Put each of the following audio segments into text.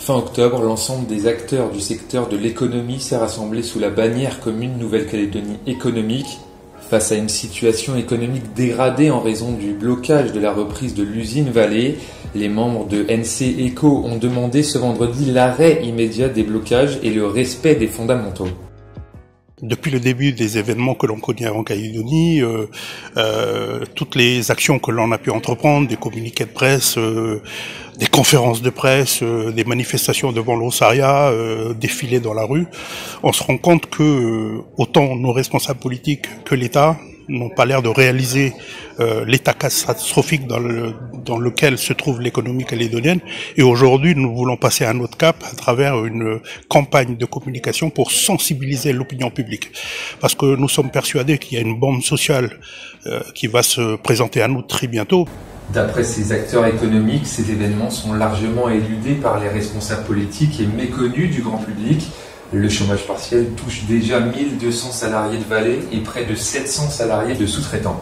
Fin octobre, l'ensemble des acteurs du secteur de l'économie s'est rassemblé sous la bannière commune Nouvelle-Calédonie économique. Face à une situation économique dégradée en raison du blocage de la reprise de l'usine Vallée, les membres de NC-ECO ont demandé ce vendredi l'arrêt immédiat des blocages et le respect des fondamentaux. Depuis le début des événements que l'on connaît en Calédonie, toutes les actions que l'on a pu entreprendre, des communiqués de presse, des conférences de presse, des manifestations devant l'Ossaria, défilés dans la rue, on se rend compte que autant nos responsables politiques que l'État n'ont pas l'air de réaliser l'état catastrophique dans lequel se trouve l'économie calédonienne. Et aujourd'hui, nous voulons passer à un autre cap à travers une campagne de communication pour sensibiliser l'opinion publique. Parce que nous sommes persuadés qu'il y a une bombe sociale qui va se présenter à nous très bientôt. D'après ces acteurs économiques, ces événements sont largement éludés par les responsables politiques et méconnus du grand public. Le chômage partiel touche déjà 1200 salariés de Vallée et près de 700 salariés de sous-traitants.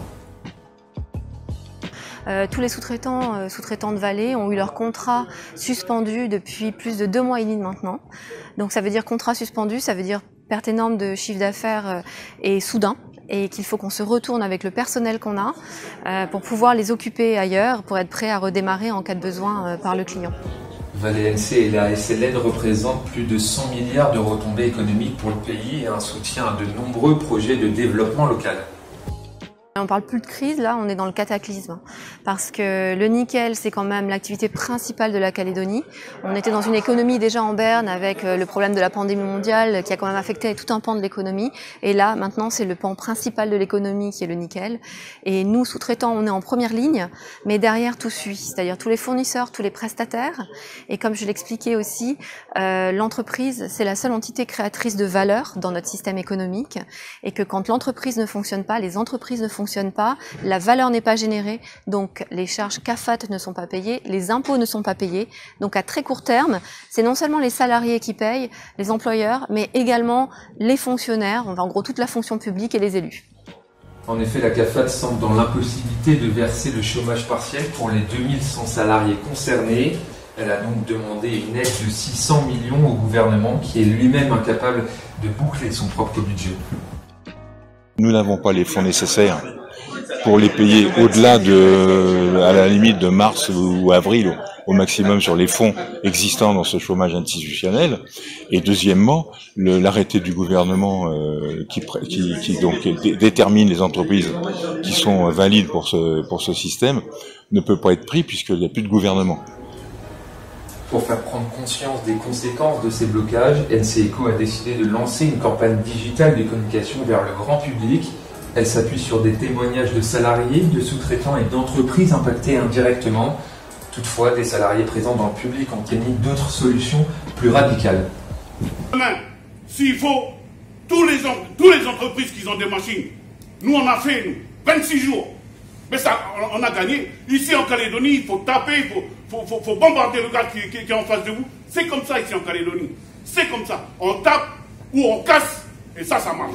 Tous les sous-traitants de Vallée ont eu leur contrat suspendu depuis plus de 2 mois et demi maintenant. Donc ça veut dire contrat suspendu, ça veut dire perte énorme de chiffre d'affaires et soudain. Et qu'il faut qu'on se retourne avec le personnel qu'on a pour pouvoir les occuper ailleurs, pour être prêt à redémarrer en cas de besoin par le client. Vallée NC et la SLN représentent plus de 100 milliards de retombées économiques pour le pays et un soutien à de nombreux projets de développement local. On parle plus de crise, là, on est dans le cataclysme. Parce que le nickel, c'est quand même l'activité principale de la Calédonie. On était dans une économie déjà en berne avec le problème de la pandémie mondiale qui a quand même affecté tout un pan de l'économie. Et là, maintenant, c'est le pan principal de l'économie qui est le nickel. Et nous, sous-traitants, on est en première ligne, mais derrière tout suit. C'est-à-dire tous les fournisseurs, tous les prestataires. Et comme je l'expliquais aussi, l'entreprise, c'est la seule entité créatrice de valeur dans notre système économique. Et que quand l'entreprise ne fonctionne pas, les entreprises ne fonctionnent pas, la valeur n'est pas générée, donc les charges CAFAT ne sont pas payées, les impôts ne sont pas payés. Donc à très court terme, c'est non seulement les salariés qui payent, les employeurs, mais également les fonctionnaires, en gros toute la fonction publique et les élus. En effet, la CAFAT semble dans l'impossibilité de verser le chômage partiel pour les 2100 salariés concernés. Elle a donc demandé une aide de 600 millions au gouvernement qui est lui-même incapable de boucler son propre budget. Nous n'avons pas les fonds nécessaires pour les payer au-delà à la limite de mars ou avril au maximum sur les fonds existants dans ce chômage institutionnel. Et deuxièmement, l'arrêté du gouvernement qui donc détermine les entreprises qui sont valides pour ce système ne peut pas être pris puisqu'il n'y a plus de gouvernement. Pour faire prendre conscience des conséquences de ces blocages, NC-ECO a décidé de lancer une campagne digitale de communication vers le grand public. Elle s'appuie sur des témoignages de salariés, de sous-traitants et d'entreprises impactées indirectement. Toutefois, des salariés présents dans le public ont émis d'autres solutions plus radicales. Demain, s'il faut, tous les entreprises qui ont des machines, nous on a fait, 26 jours. Mais ça, on a gagné. Ici en Calédonie, il faut taper, il faut bombarder le gars qui est en face de vous. C'est comme ça ici en Calédonie. C'est comme ça. On tape ou on casse et ça marche.